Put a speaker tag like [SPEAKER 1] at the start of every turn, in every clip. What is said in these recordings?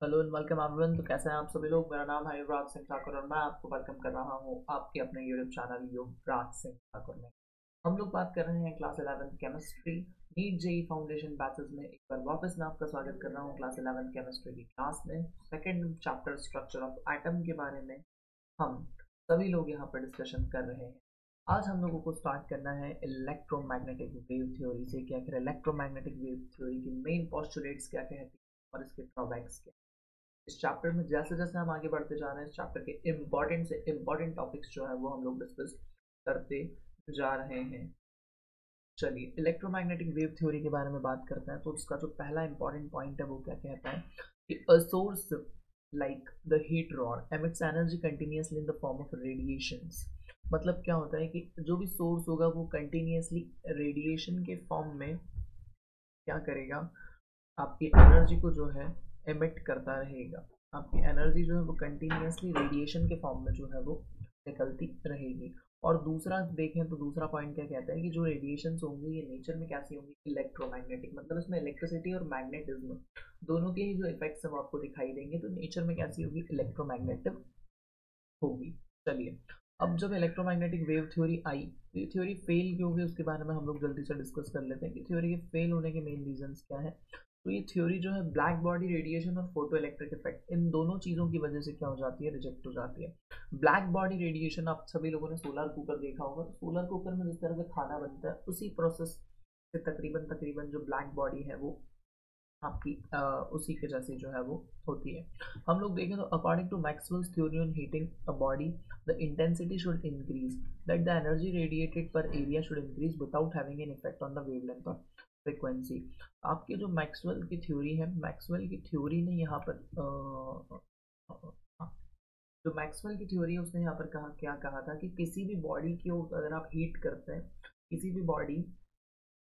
[SPEAKER 1] Hello and welcome everyone. तो कैसे हैं आप सभी लोग। मेरा नाम है युवराज सिंह ठाकुर और मैं आपको वेलकम कर रहा हूं आपके अपने यूट्यूब चैनल युवराज सिंह ठाकुर में। हम लोग बात कर रहे हैं class 11 chemistry NEET JEE foundation batches में। एक बार वापस मैं आपका स्वागत कर रहा हूं क्लास 11 केमिस्ट्री की क्लास में। Second chapter structure of atom के बारे में हम सभी लोग यहाँ पर डिस्कशन कर रहे हैं। आज हम लोगों को स्टार्ट करना है इलेक्ट्रोमैग्नेटिक वेव थ्योरी से। क्या क्या इलेक्ट्रोमैग्नेटिक वेव थ्योरी की मेन पोस्टुलेट्स क्या कहती हैं और इसके ड्रॉबैक्स क्या। इस चैप्टर में जैसे जैसे हम आगे बढ़ते जा रहे हैं इस चैप्टर के इम्पोर्टेंट से इम्पोर्टेंट टॉपिक्स जो है वो हम लोग डिस्कस करते जा रहे हैं। चलिए इलेक्ट्रोमैग्नेटिक वेव थ्योरी के बारे में बात करते हैं। तो उसका जो पहला इंपॉर्टेंट पॉइंट है वो क्या कहता है कि a source like the heat rod emits energy continuously in the form of radiations. मतलब क्या होता है कि जो भी सोर्स होगा वो कंटिन्यूअसली रेडिएशन के फॉर्म में क्या करेगा, आपकी एनर्जी को जो है एमिट करता रहेगा। आपकी एनर्जी जो है वो कंटिन्यूअसली रेडिएशन के फॉर्म में जो है वो निकलती रहेगी। और दूसरा देखें तो दूसरा पॉइंट क्या कहता है कि जो रेडिएशंस होंगी ये नेचर में कैसी होंगी, इलेक्ट्रोमैग्नेटिक। मतलब इसमें इलेक्ट्रिसिटी और मैग्नेटिज्म दोनों के ही जो इफेक्ट्स हैं वो आपको दिखाई देंगे। तो नेचर में कैसी होगी, इलेक्ट्रोमैग्नेटिक होगी। चलिए अब जब इलेक्ट्रोमैग्नेटिक वेव थ्योरी आई तो ये थ्योरी फेल क्यों हुई उसके बारे में हम लोग जल्दी से डिस्कस कर लेते हैं कि थ्योरी के फेल होने के मेन रीजंस क्या है। तो ये थ्योरी जो है ब्लैक बॉडी रेडिएशन और फोटो इलेक्ट्रिक इफेक्ट इन दोनों चीज़ों की वजह से क्या हो जाती है, रिजेक्ट हो जाती है। ब्लैक बॉडी रेडिएशन आप सभी लोगों ने सोलर कुकर देखा होगा। तो सोलर कुकर में जिस तरह से खाना बनता है उसी प्रोसेस से तकरीबन तकरीबन जो ब्लैक बॉडी है वो आपकी उसी के जैसी जो है वो होती है। हम लोग देखें तो according to Maxwell's theory on heating a body the intensity should increase that the energy radiated per area should increase without having an effect on the wavelength और फ्रीक्वेंसी। आपकी जो मैक्सवेल की थ्योरी है, मैक्सवेल की theory ने यहाँ पर जो मैक्सवेल की थ्योरी है उसने यहाँ पर कहा, क्या कहा था कि किसी भी बॉडी की अगर आप हीट करते हैं, किसी भी बॉडी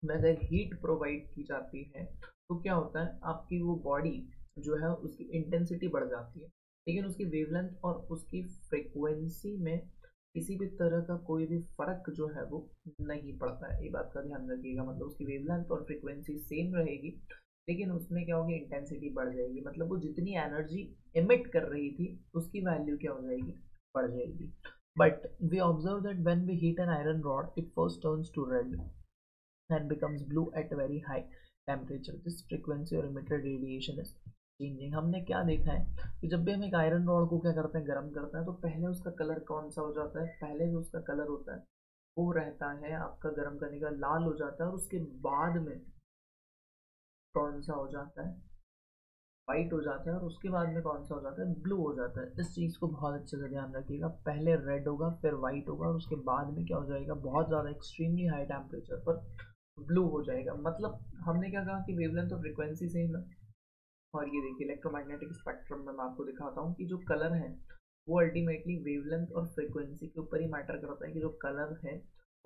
[SPEAKER 1] में अगर हीट प्रोवाइड की जाती है तो क्या होता है, आपकी वो बॉडी जो है उसकी इंटेंसिटी बढ़ जाती है लेकिन उसकी वेवलेंथ और उसकी फ्रीक्वेंसी में किसी भी तरह का कोई भी फर्क जो है वो नहीं पड़ता है। ये बात का ध्यान रखिएगा। मतलब उसकी वेवलेंथ और फ्रीक्वेंसी सेम रहेगी लेकिन उसमें क्या होगी, इंटेंसिटी बढ़ जाएगी। मतलब वो जितनी एनर्जी एमिट कर रही थी उसकी वैल्यू क्या हो जाएगी, बढ़ जाएगी। But we observe that when we heat an iron rod it first turns to red and becomes blue at very high temperature. This frequency or emitted radiation is changing. हमने क्या देखा है कि जब भी हम एक आयरन रॉड को क्या करते हैं, गर्म करते हैं, तो पहले उसका कलर कौन सा हो जाता है, पहले जो उसका कलर होता है वो रहता है आपका गर्म करने का लाल हो जाता है और उसके बाद में कौन सा हो जाता है, वाइट हो जाता है और उसके बाद में कौन सा हो जाता है, ब्लू हो जाता है। इस चीज़ को बहुत अच्छे से ध्यान रखिएगा। पहले रेड होगा फिर वाइट होगा और उसके बाद में क्या हो जाएगा, बहुत ज़्यादा एक्सट्रीमली हाई टेम्परेचर पर ब्लू हो जाएगा। मतलब हमने क्या कहा कि वेवलेंथ और फ्रीक्वेंसी सेम है। और ये देखिए इलेक्ट्रोमैग्नेटिक स्पेक्ट्रम में मैं आपको दिखाता हूँ कि जो कलर है वो अल्टीमेटली वेवलेंथ और फ्रीक्वेंसी के ऊपर ही मैटर करता है कि जो कलर है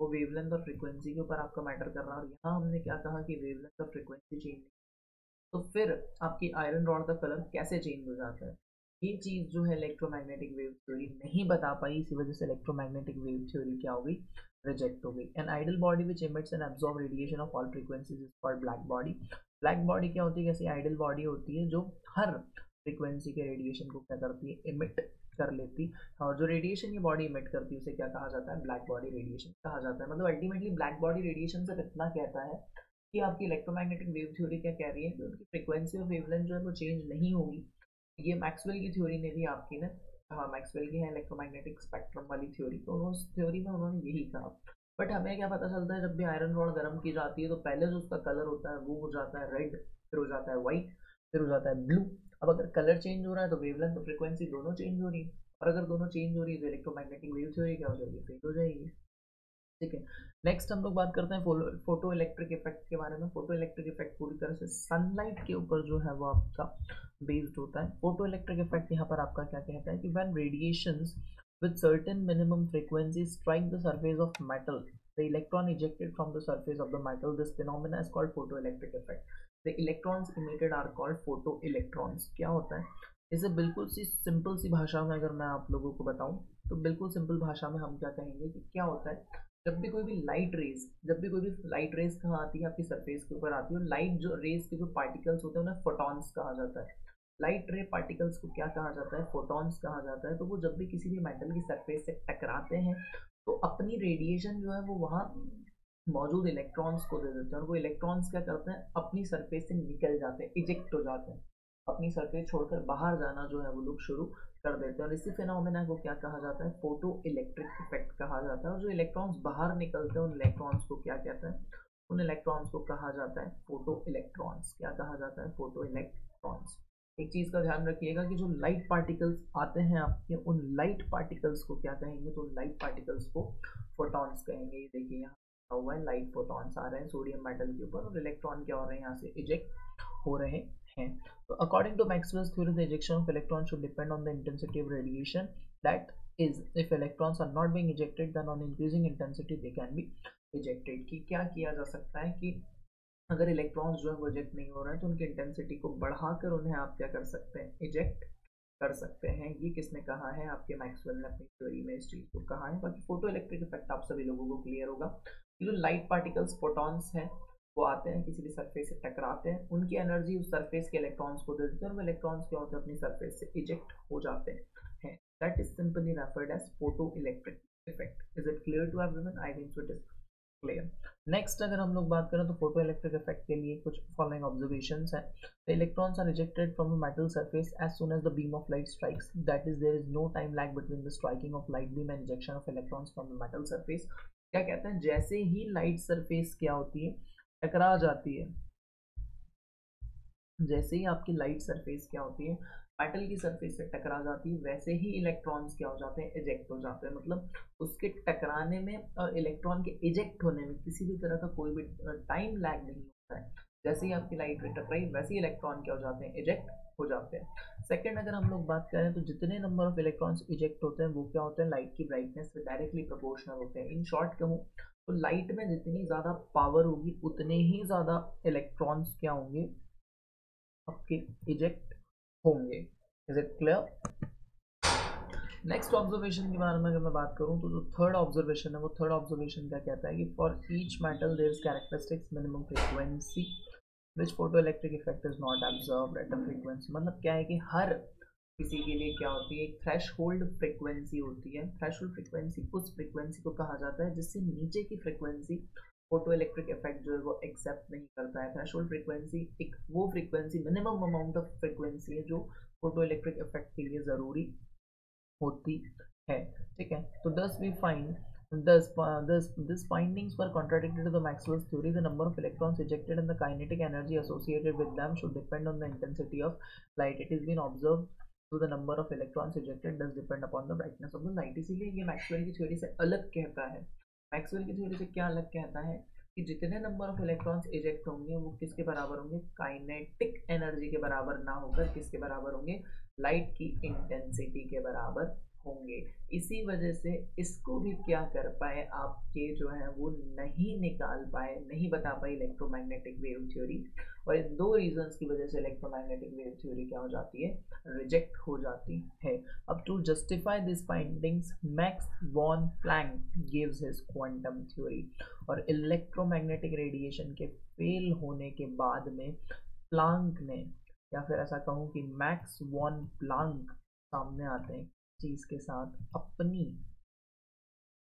[SPEAKER 1] वो वेवलेंथ और फ्रीक्वेंसी के ऊपर आपका मैटर कर रहा है। और यहाँ हमने क्या कहा कि वेवलेंथ और फ्रीक्वेंसी चेंज, तो फिर आपकी आयरन रॉड का कलर कैसे चेंज हो जाता है, ये चीज़ जो है इलेक्ट्रोमैग्नेटिक वेव थ्योरी नहीं बता पाई। इसी वजह से इलेक्ट्रोमैग्नेटिक वेव थ्योरी क्या हो गई, रिजेक्ट हो गई। An ideal body which emits and absorb radiation of all frequencies is called black body. Black body क्या होती है, कैसी आइडल बॉडी होती है जो हर फ्रीक्वेंसी के रेडिएशन को क्या करती है, इमिट कर लेती। और जो रेडिएशन ये बॉडी इमिट करती है उसे क्या कहा जाता है, ब्लैक बॉडी रेडिएशन कहा जाता है। मतलब अल्टीमेटली ब्लैक बॉडी रेडिएशन से इतना कहता है कि आपकी इलेक्ट्रोमैग्नेटिक वेव थ्योरी क्या कह रही है कि उनकी फ्रीक्वेंसी और वेवलेंथ जो है वो चेंज नहीं होगी। ये मैक्सवेल की थ्योरी ने भी आपकी ना, हाँ मैक्सवेल की है इलेक्ट्रोमैग्नेटिक स्पेक्ट्रम वाली थ्योरी, तो उस थ्योरी में उन्होंने यही कहा। बट हमें क्या पता चलता है, जब भी आयरन रॉड गर्म की जाती है तो पहले जो उसका कलर होता है वो हो जाता है रेड, फिर हो जाता है व्हाइट, फिर हो जाता है ब्लू। अब अगर कलर चेंज हो रहा है तो वेवलेंथ और फ्रीक्वेंसी दोनों चेंज हो रही है। और अगर दोनों चेंज हो रही है तो इलेक्ट्रोमैग्नेटिक वेव थ्योरी क्या हो जाएगी, फेल हो जाएगी। ठीक है। नेक्स्ट हम लोग बात करते हैं फोटो इलेक्ट्रिक इफेक्ट के बारे में। फोटो इलेक्ट्रिक इफेक्ट पूरी तरह से सनलाइट के ऊपर जो है वो आपका बेस्ड होता है। फोटो इलेक्ट्रिक इफेक्ट यहाँ पर आपका क्या कहता है कि when radiations with certain minimum frequency strike the surface of metal, the electron ejected from the surface of the metal, this phenomena is called photoelectric effect. The electrons emitted are called photoelectrons. क्या होता है, इसे बिल्कुल सी simple सी भाषा में अगर मैं आप लोगों को बताऊं तो बिल्कुल सिंपल भाषा में हम क्या कहेंगे कि क्या होता है, जब भी कोई भी लाइट रेज कहाँ आती है, आपकी सरफेस के ऊपर आती है। और लाइट जो रेज के जो पार्टिकल्स होते हैं उन्हें फोटॉन्स कहा जाता है। लाइट रे पार्टिकल्स को क्या कहा जाता है, फोटॉन्स कहा जाता है। तो वो जब भी किसी भी मेटल की सरफेस से टकराते हैं तो अपनी रेडिएशन जो है वो वहाँ मौजूद इलेक्ट्रॉन्स को दे देते हैं, और वो इलेक्ट्रॉन्स क्या करते हैं, अपनी सरफेस से निकल जाते हैं, इजेक्ट हो जाते हैं, अपनी सरफेस छोड़कर बाहर जाना जो है वो लोग शुरू कर देते हैं। और इसी फिनोमेना को क्या कहा जाता है, फोटो इलेक्ट्रिक इफेक्ट कहा जाता है। और जो इलेक्ट्रॉन्स बाहर निकलते हैं उन इलेक्ट्रॉन्स को क्या कहते हैं, उन इलेक्ट्रॉन्स को कहा जाता है फोटो इलेक्ट्रॉन्स। क्या कहा जाता है, फोटो इलेक्ट्रॉन्स। एक चीज का ध्यान रखिएगा कि जो लाइट पार्टिकल्स आते हैं आपके, उन लाइट पार्टिकल्स को क्या कहेंगे, तो उन लाइट पार्टिकल्स को फोटॉन्स कहेंगे। ये देखिए यहाँ हुआ है, लाइट फोटॉन्स आ रहे हैं सोडियम मेटल के ऊपर, और इलेक्ट्रॉन क्या हो रहे हैं, यहाँ से इजेक्ट हो रहे हैं। तो according to Maxwell's theory, the ejection of electron should depend on the intensity of radiation, that is if electrons are not being ejected then on increasing intensity they can be ejected। कि क्या किया जा सकता है कि अगर electrons जो है वो इजेक्ट नहीं हो रहे हैं तो उनकी इंटेंसिटी को बढ़ाकर उन्हें आप क्या कर सकते हैं, इजेक्ट कर सकते हैं। ये किसने कहा है, आपके मैक्सवेल ने अपनी थ्योरी में इस चीज को कहा है। बाकी फोटो इलेक्ट्रिक इफेक्ट आप सभी लोगों को क्लियर होगा कि जो लाइट पार्टिकल्स फोटॉन्स हैं वो आते हैं किसी भी सरफेस से टकराते हैं, उनकी एनर्जी उस सरफेस के इलेक्ट्रॉन्स को दे देते हैं, और वो इलेक्ट्रॉन्स क्या होते हैं, अपनी सरफेस से इजेक्ट हो जाते हैं। That is simply referred as photo electric effect. Is it clear to everyone? I think so it is clear. Next अगर हम लोग बात करें तो फोटो इलेक्ट्रिक इफेक्ट के लिए कुछ फॉलोइंग ऑब्जर्वेशंस हैं। The electrons are rejected from the metal surface as soon as the beam of light strikes, that is there is no time lag between the striking of light beam and injection of electrons from the metal surface. क्या कहते हैं, जैसे ही light surface क्या होती है, टकरा जाती है, जैसे ही आपकी लाइट सरफेस क्या होती है, मेटल की सरफेस से टकरा जाती है, वैसे ही इलेक्ट्रॉन्स क्या हो जाते हैं, इजेक्ट हो जाते हैं। मतलब उसके टकराने में और इलेक्ट्रॉन के इजेक्ट होने में किसी भी तरह का कोई भी टाइम लैग नहीं होता है। जैसे ही आपकी लाइट रे टकराई वैसे ही इलेक्ट्रॉन क्या हो जाते हैं, इजेक्ट हो जाते हैं। सेकंड अगर हम लोग बात करें तो जितने नंबर ऑफ इलेक्ट्रॉन्स इजेक्ट होते हैं वो क्या होते हैं, लाइट की ब्राइटनेस से डायरेक्टली प्रोपोर्शनल होते हैं। इन शॉर्ट कहूँ तो लाइट में जितनी ज़्यादा पावर होगी उतने ही ज़्यादा इलेक्ट्रॉन्स क्या होंगे, आपके इजेक्ट होंगे। Is it clear? Next observation के बारे में अगर मैं बात करूं तो जो थर्ड ऑब्जर्वेशन है, वो थर्ड ऑब्जर्वेशन क्या कहता है कि for each metal there is characteristics minimum frequency which photo electric effect is not observed at a frequency. मतलब क्या है कि हर किसी के लिए क्या होती है, एक थ्रेश होल्ड फ्रिक्वेंसी होती है। थ्रेश होल्ड फ्रिक्वेंसी उस फ्रिक्वेंसी को कहा जाता है जिससे नीचे की फ्रिक्वेंसी फोटो इलेक्ट्रिक इफेक्ट जो है वो एक्सेप्ट नहीं करता है। थ्रेशोल्ड फ्रीक्वेंसी एक वो frequency, minimum amount of frequency है जो फोटो इलेक्ट्रिक इफेक्ट के लिए जरूरी होती है। ठीक है, तो thus we find these findings were contradicted to the Maxwell's theory. The number of electrons ejected and the kinetic energy associated with them should depend on the intensity of light. It has been observed to the number of electrons ejected does depend upon the brightness of the light. इसीलिए ये Maxwell की theory से अलग कहता है। Maxwell की theory से क्या अलग कहता है कि जितने नंबर ऑफ इलेक्ट्रॉन्स इजेक्ट होंगे वो किसके बराबर होंगे, काइनेटिक एनर्जी के बराबर ना होकर किसके बराबर होंगे, लाइट की इंटेंसिटी के बराबर होंगे। इसी वजह से इसको भी क्या कर पाए, आपके जो है वो नहीं निकाल पाए, नहीं बता पाए इलेक्ट्रोमैग्नेटिक वेव थ्योरी। और इन दो रीजंस की वजह से इलेक्ट्रोमैग्नेटिक वेव थ्योरी क्या हो जाती है, रिजेक्ट हो जाती है। अब to justify this findings Max von Planck gives his quantum theory. और इलेक्ट्रोमैग्नेटिक रेडिएशन के फेल होने के बाद में प्लांक ने, या फिर ऐसा कहूँ कि मैक्स वॉन प्लांक सामने आते हैं चीज के साथ, अपनी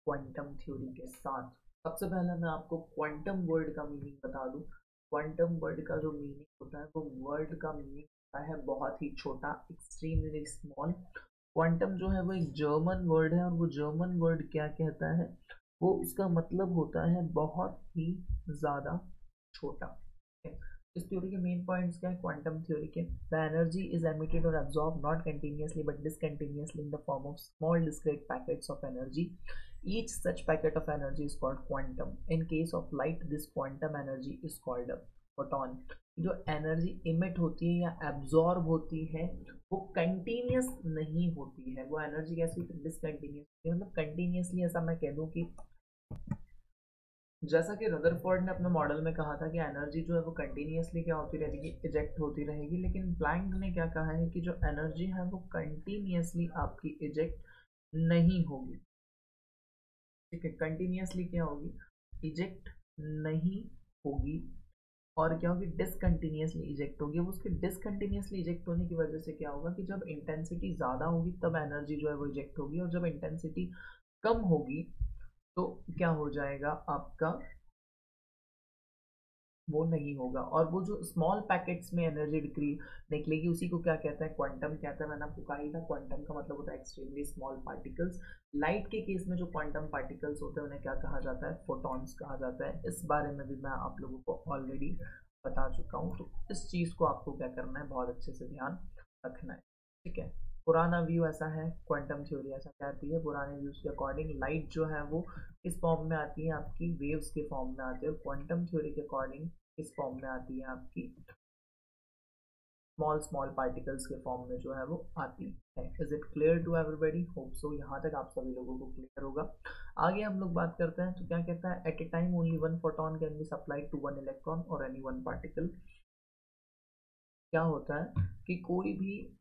[SPEAKER 1] क्वांटम थ्योरी के साथ। सबसे पहले मैं आपको क्वांटम वर्ड का मीनिंग बता दूं। क्वांटम वर्ड का जो मीनिंग होता है वो वर्ड का मीनिंग होता है बहुत ही छोटा, एक्सट्रीमली स्मॉल। क्वांटम जो है वो एक जर्मन वर्ड है, और वो जर्मन वर्ड क्या कहता है, वो उसका मतलब होता है बहुत ही ज़्यादा छोटा। इस थ्योरी के मेन पॉइंट्स क्या है, क्वांटम थ्योरी के, द एनर्जी इज एमिटेड और absorb not continuously but discontinuously in the form of small discrete packets of energy. Each such packet of energy is called quantum. In case of light this quantum energy is called photon. जो एनर्जी emit होती है या absorb होती है वो continuous नहीं होती है। वो एनर्जी कैसी, डिसकंटिन्यूस, मतलब कंटिन्यूसली ऐसा मैं कह दूं कि जैसा कि रदरफोर्ड ने अपने मॉडल में कहा था कि एनर्जी जो है वो कंटिन्यूसली क्या होती रहेगी, इजेक्ट होती रहेगी। लेकिन प्लैंक ने क्या कहा है कि जो एनर्जी है वो कंटिन्यूसली आपकी इजेक्ट नहीं होगी। ठीक है, कंटिन्यूसली क्या होगी, इजेक्ट नहीं होगी। और क्या होगी, डिसकंटिन्यूसली इजेक्ट होगी। वो उसके डिसकंटिन्यूसली इजेक्ट होने की वजह से क्या होगा कि जब इंटेंसिटी ज़्यादा होगी तब एनर्जी जो है वो इजेक्ट होगी, और जब इंटेंसिटी कम होगी तो क्या हो जाएगा आपका, वो नहीं होगा। और वो जो स्मॉल पैकेट्स में एनर्जी निकलेगी उसी को क्या कहता है, क्वांटम कहता है। मैंने आपको कहा ही था क्वांटम का मतलब होता है एक्सट्रीमली स्मॉल पार्टिकल्स। लाइट के केस में जो क्वांटम पार्टिकल्स होते हैं उन्हें क्या कहा जाता है, फोटॉन्स कहा जाता है। इस बारे में भी मैं आप लोगों को ऑलरेडी बता चुका हूँ, तो इस चीज़ को आपको क्या करना है, बहुत अच्छे से ध्यान रखना है। ठीक है, पुराना व्यू ऐसा है, क्वांटम थ्योरी ऐसा कहती है, पुराने व्यूज के अकॉर्डिंग लाइट जो है वो इस फॉर्म में आती है, आपकी वेव्स के फॉर्म में आती है, और क्वांटम थ्योरी के अकॉर्डिंग इस फॉर्म में आती है, आपकी स्मॉल स्मॉल पार्टिकल्स के फॉर्म में जो है वो आती है। Is it clear to everybody? Hope so यहाँ तक आप सभी लोगों को क्लियर होगा। आगे हम लोग बात करते हैं, तो क्या कहता है, at a time only one photon can be supplied to one electron और एनी वन पार्टिकल। क्या होता है कि कोई भी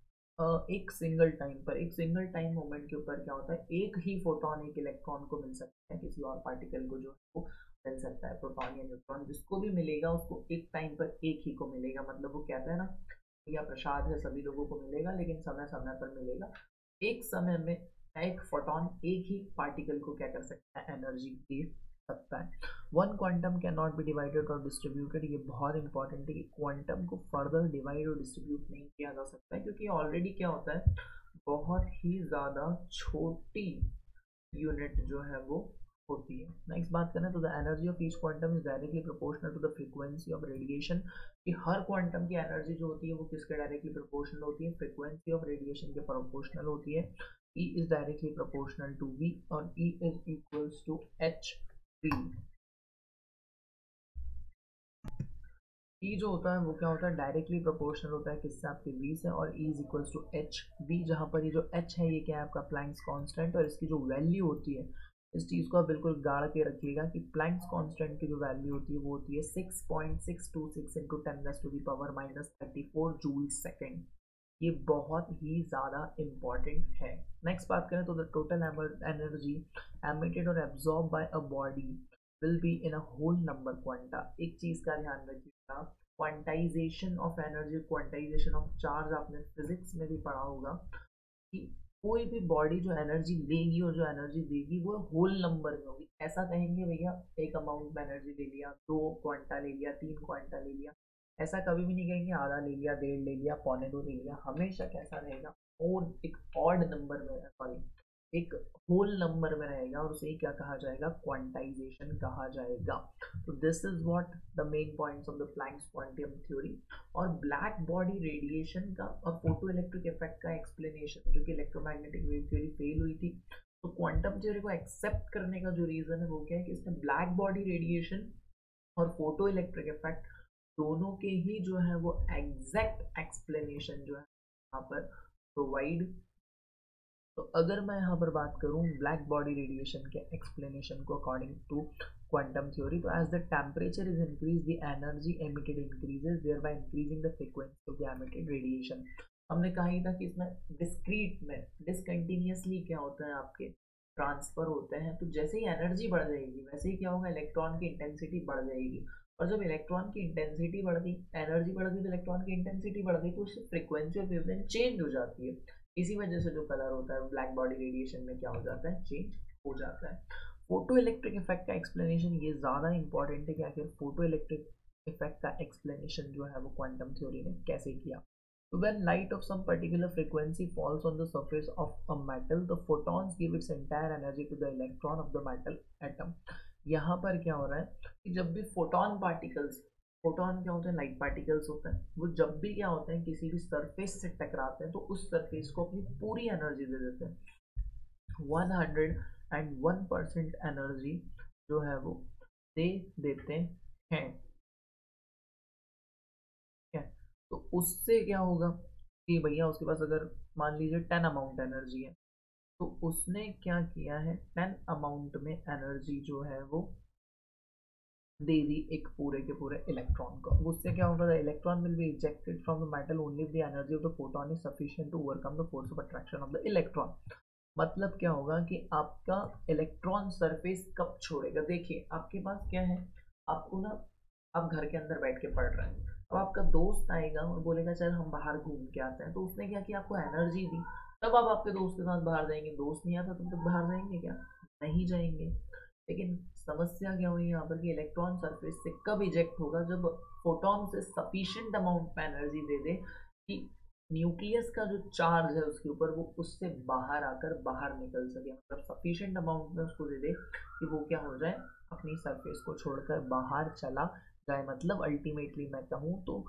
[SPEAKER 1] एक सिंगल टाइम पर, एक सिंगल टाइम मोमेंट के ऊपर क्या होता है, एक ही फोटोन एक इलेक्ट्रॉन को मिल सकता है, किसी और पार्टिकल को जो है वो मिल सकता है, प्रोटॉन या न्यूट्रॉन। जिसको भी मिलेगा उसको एक टाइम पर एक ही को मिलेगा। मतलब वो कहता है ना, या प्रसाद है, सभी लोगों को मिलेगा लेकिन समय समय पर मिलेगा। एक समय में एक फोटोन एक ही पार्टिकल को क्या कर सकता है, एनर्जी दे सकता है। One quantum can not be divided और डिस्ट्रीब्यूटेड। ये बहुत इंपॉर्टेंट है कि क्वांटम को फर्दर डिवाइड और डिस्ट्रीब्यूट नहीं किया जा सकता है, क्योंकि ऑलरेडी क्या होता है, बहुत ही ज़्यादा छोटी यूनिट जो है वो होती है। नेक्स्ट बात करें तो the energy of each quantum is directly proportional to the frequency of radiation. कि हर क्वांटम की एनर्जी जो होती है वो किसके डायरेक्टली प्रोपोर्शनल होती है, फ्रीक्वेंसी ऑफ रेडिएशन के प्रोपोर्शनल होती है। E is directly proportional to V और E is equals to H3। E जो होता है वो क्या होता है, डायरेक्टली प्रोपोर्शनल होता है किससे, आपके V से, और E is equals to H V, जहाँ पर ये जो H है ये क्या है, आपका प्लैंक्स कांस्टेंट, और इसकी जो वैल्यू होती है, इस चीज़ को आप बिल्कुल गाड़ के रखिएगा कि प्लैंक्स कांस्टेंट की जो वैल्यू होती है वो होती है 6.626 इंटू 10⁻⁻34 जूल सेकेंड। ये बहुत ही ज़्यादा इम्पॉर्टेंट है। नेक्स्ट बात करें तो द टोटल एनर्जी एमिटेड और absorb by a body will be in a whole number quanta. एक चीज़ का ध्यान रखिएगा, quantization of energy, quantization of charge आपने फिजिक्स में भी पढ़ा होगा कि कोई भी बॉडी जो एनर्जी लेगी और जो एनर्जी देगी वो होल नंबर में होगी। ऐसा कहेंगे भैया एक अमाउंट में एनर्जी ले लिया, 2 क्वांटा ले लिया, 3 क्वांटा ले लिया, ऐसा कभी भी नहीं कहेंगे आधा ले लिया, डेढ़ ले लिया, पौने दो ले लिया। हमेशा कैसा रहेगा, और एक ऑड नंबर में, सॉरी एक होल नंबर में रहेगा, और उसे क्या कहा जाएगा, क्वांटाइजेशन कहा जाएगा। तो this is what the main points of the Planck's quantum theory. और ब्लैक बॉडी रेडिएशन का और फोटो इलेक्ट्रिक इफेक्ट का एक्सप्लेनेशन, जो कि इलेक्ट्रोमैग्नेटिक वेव थ्योरी फेल हुई थी, तो क्वांटम थ्योरी को एक्सेप्ट करने का जो रीजन है वो क्या है कि इसमें ब्लैक बॉडी रेडिएशन और फोटो इलेक्ट्रिक इफेक्ट दोनों के ही जो है वो एग्जैक्ट एक्सप्लेनेशन जो है यहाँ पर प्रोवाइड। तो अगर मैं यहाँ पर बात करूँ ब्लैक बॉडी रेडिएशन के एक्सप्लेनेशन को अकॉर्डिंग टू क्वांटम थ्योरी, तो as the temperature is increase the energy emitted increases thereby increasing the frequency of the emitted radiation. हमने कहा ही था कि इसमें डिस्क्रीट में डिसकंटिन्यूसली क्या होता है, आपके ट्रांसफर होते हैं। तो जैसे ही एनर्जी बढ़ जाएगी वैसे ही क्या होगा, इलेक्ट्रॉन की इंटेंसिटी बढ़ जाएगी, और जब इलेक्ट्रॉन की इंटेंसिटी बढ़ गई, एनर्जी बढ़ गई, तो इलेक्ट्रॉन की इंटेंसिटी बढ़ गई, तो उससे फ्रीक्वेंसी ऑफ वेवलेंथ चेंज हो जाती है। इसी वजह से जो कलर होता है ब्लैक बॉडी रेडिएशन में क्या हो जाता है, चेंज हो जाता है। फोटो इलेक्ट्रिक इफेक्ट का एक्सप्लेनेशन ये ज़्यादा इंपॉर्टेंट है कि आखिर फोटो इलेक्ट्रिक इफेक्ट का एक्सप्लेनेशन जो है वो क्वांटम थ्योरी ने कैसे किया। So when light of some particular frequency falls on the surface of a metal, the photons give its entire energy to the electron of the metal atom। यहाँ पर क्या हो रहा है कि जब भी फोटोन पार्टिकल्स, फोटोन क्या होते हैं, लाइट पार्टिकल्स होते हैं, वो जब भी क्या होते हैं किसी भी सरफेस से टकराते हैं तो उस सरफेस को अपनी पूरी एनर्जी दे देते हैं। 101% एनर्जी जो है वो दे देते हैं। है, तो उससे क्या होगा कि भैया उसके पास अगर मान लीजिए 10 अमाउंट एनर्जी है, तो उसने क्या किया है, 10 अमाउंट में एनर्जी जो है वो दे दी एक पूरे के पूरे इलेक्ट्रॉन को। उससे क्या होगा, the electron will be ejected from the metal only if the energy of the photon is sufficient to overcome the force of attraction of the electron. मतलब क्या होगा कि आपका इलेक्ट्रॉन सरफेस कब छोड़ेगा, देखिए आपके पास क्या है, आपको ना आप घर के अंदर बैठ के पढ़ रहे हैं, अब आपका दोस्त आएगा और बोलेगा चल हम बाहर घूम के आते हैं, तो उसने क्या किया, आपको एनर्जी दी, तब आप आपके दोस्त के साथ बाहर जाएंगे। दोस्त नहीं आता तब तक बाहर जाएंगे क्या? नहीं जाएंगे। लेकिन समस्या क्या हुई यहाँ पर कि इलेक्ट्रॉन सरफेस से कब इजेक्ट होगा, जब फोटोन से सफिशिएंट अमाउंट में एनर्जी दे दे कि न्यूक्लियस का जो चार्ज है उसके ऊपर वो उससे बाहर आकर बाहर निकल सके, मतलब सफिशिएंट अमाउंट में उसको दे दे कि वो क्या हो जाए, अपनी सरफेस को छोड़कर बाहर चला जाए। मतलब अल्टीमेटली मैं कहूँ तो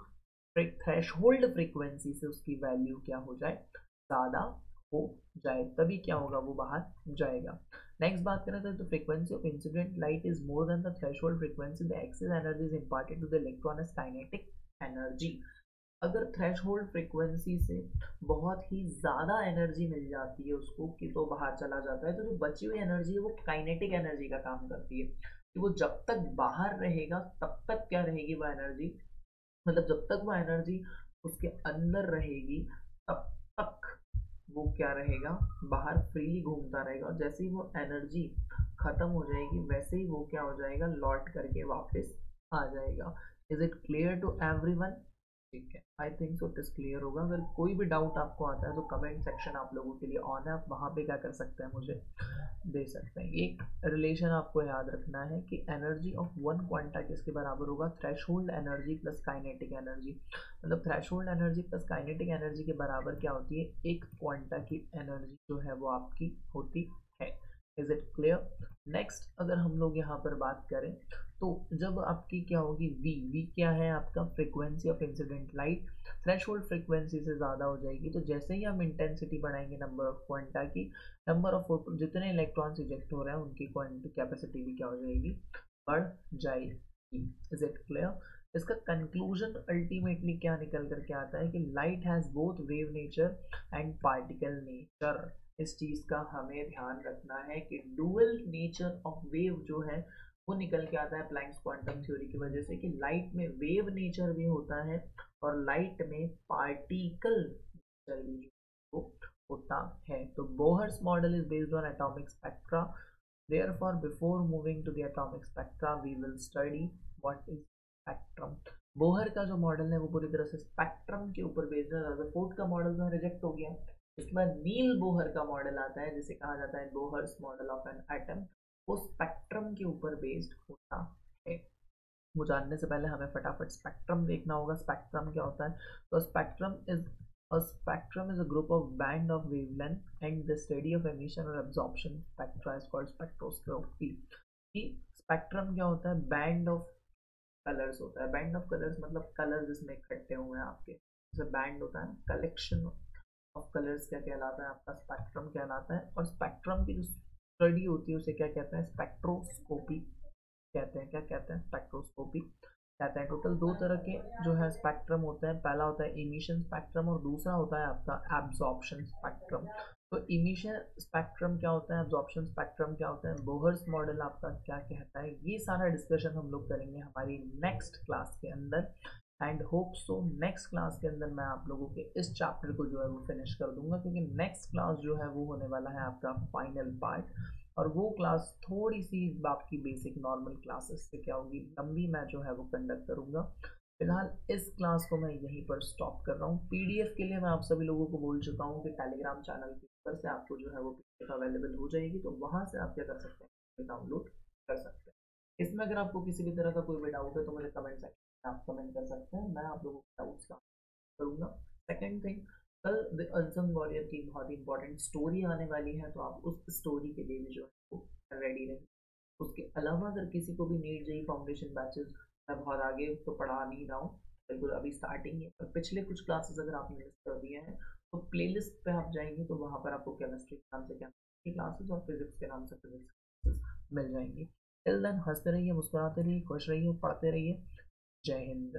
[SPEAKER 1] थ्रेशहोल्ड फ्रीक्वेंसी से उसकी वैल्यू क्या हो जाए, ज़्यादा हो जाए, तभी क्या होगा, वो बाहर जाएगा। नेक्स्ट बात करें तो frequency of incident light is more than the threshold frequency, the excess energy is imparted to the electron as kinetic energy. अगर थ्रेशहोल्ड फ्रीक्वेंसी से बहुत ही ज़्यादा एनर्जी मिल जाती है उसको कि तो बाहर चला जाता है, तो जो बची हुई एनर्जी है वो काइनेटिक एनर्जी का काम करती है कि वो जब तक बाहर रहेगा तब तक क्या रहेगी वो एनर्जी, मतलब जब तक वो एनर्जी उसके अंदर रहेगी तब तक वो क्या रहेगा, बाहर फ्रीली घूमता रहेगा। और जैसे ही वो एनर्जी खत्म हो जाएगी वैसे ही वो क्या हो जाएगा, लौट करके वापस आ जाएगा। Is it clear to everyone? ठीक है, I think so it is clear होगा। अगर कोई भी डाउट आपको आता है तो कमेंट सेक्शन आप लोगों के लिए ऑन है, आप वहाँ पे क्या कर सकते हैं, मुझे दे सकते हैं। एक रिलेशन आपको याद रखना है कि एनर्जी ऑफ वन क्वांटा किसके बराबर होगा, threshold energy plus kinetic energy. मतलब threshold energy plus kinetic energy के बराबर क्या होती है, एक क्वांटा की एनर्जी जो है वो आपकी होती है। Is it clear? नेक्स्ट अगर हम लोग यहाँ पर बात करें तो जब आपकी क्या होगी, वी क्या है आपका, frequency of incident light threshold frequency से ज़्यादा हो जाएगी, तो जैसे ही हम इंटेंसिटी बढ़ाएंगे नंबर ऑफ क्वांटा की, नंबर ऑफ फोटो जितने इलेक्ट्रॉन्स इजेक्ट हो रहे हैं उनकी क्वांटिटी कैपेसिटी भी क्या हो जाएगी, बढ़ जाएगी। Is it clear? इसका कंक्लूजन अल्टीमेटली क्या निकल करके आता है कि light has both wave nature and particle nature. इस चीज़ का हमें ध्यान रखना है कि डुअल नेचर ऑफ वेव जो है वो निकल के आता है प्लैंक्स क्वांटम थ्योरी की वजह से कि लाइट में वेव नेचर भी होता है और लाइट में पार्टिकल नेचर भी जो होता है। तो Bohr's model is based on atomic spectra, therefore before moving to the atomic spectra we will study what is spectrum। Bohr का जो मॉडल है वो पूरी तरह से स्पेक्ट्रम के ऊपर बेस्ड है। रदरफोर्ड का मॉडल जो रिजेक्ट हो गया, इसके बाद नील बोहर का मॉडल आता है जिसे कहा जाता है Bohr's model of an atom, वो स्पेक्ट्रम के ऊपर बेस्ड होता है। वो जानने से पहले हमें फटाफट स्पेक्ट्रम देखना होगा। स्पेक्ट्रम क्या होता है, तो spectrum is a group of band of wavelength and the study of emission और absorption spectra is called spectroscopy. कि स्पेक्ट्रम क्या होता है, बैंड ऑफ कलर्स होता है। बैंड ऑफ कलर्स मतलब कलर जिसमें इकट्ठे हुए हैं आपके, जैसे बैंड होता है, कलेक्शन ऑफ कलर्स क्या कहलाता है, आपका स्पेक्ट्रम कहलाता है। और स्पेक्ट्रम की जो स्टडी होती है उसे क्या कहते हैं, स्पेक्ट्रोस्कोपी कहते हैं। क्या कहते हैं, स्पेक्ट्रोस्कोपी कहते हैं। टोटल दो तरह के जो है स्पेक्ट्रम होते हैं, पहला होता है इमिशन स्पेक्ट्रम और दूसरा होता है आपका एब्जॉर्प्शन स्पेक्ट्रम। तो इमिशन स्पेक्ट्रम क्या होता है, एब्जॉर्प्शन स्पेक्ट्रम क्या होता है, बोहर्स मॉडल आपका क्या कहता है, ये सारा डिस्कशन हम लोग करेंगे हमारी नेक्स्ट क्लास के अंदर। And hope so next class के अंदर मैं आप लोगों के इस चैप्टर को जो है वो फिनिश कर दूंगा, क्योंकि नेक्स्ट क्लास जो है वो होने वाला है आपका फाइनल पार्ट। और वो क्लास थोड़ी सी आपकी बेसिक नॉर्मल क्लासेस से क्या होगी, लंबी मैं जो है वो कंडक्ट करूँगा। फिलहाल इस क्लास को मैं यहीं पर स्टॉप कर रहा हूँ। पीडीएफ के लिए मैं आप सभी लोगों को बोल चुका हूँ कि टेलीग्राम चैनल के ऊपर से आपको जो है वो पीडीएफ अवेलेबल हो जाएगी, तो वहाँ से आप क्या कर सकते हैं, डाउनलोड कर सकते हैं। इसमें अगर आपको किसी भी तरह का कोई भी डाउट है तो मुझे कमेंट सेक्शन में आप कमेंट कर सकते हैं, मैं आप लोगों के डाउट्स का करूँगा। सेकेंड थिंग, कल द अनसंग वॉरियर की बहुत ही इंपॉर्टेंट स्टोरी आने वाली है, तो आप उस स्टोरी के लिए भी जो है वो रेडी रहें। उसके अलावा अगर किसी को भी नीट जेई फाउंडेशन बैचेस, मैं बहुत आगे तो पढ़ा नहीं रहा हूँ, बिल्कुल अभी स्टार्टिंग है, पर पिछले कुछ क्लासेस अगर आपने मिस कर दिए हैं तो प्लेलिस्ट पे आप जाएंगे तो वहाँ पर आपको केमिस्ट्री के नाम से केमिस्ट्री क्लासेस और फिजिक्स के नाम से फिजिक्स क्लासेस मिल जाएंगी। टिल देन हंसते रहिए, मुस्कुराते रहिए, खुश रहिए, पढ़ते रहिए। जय हिंद।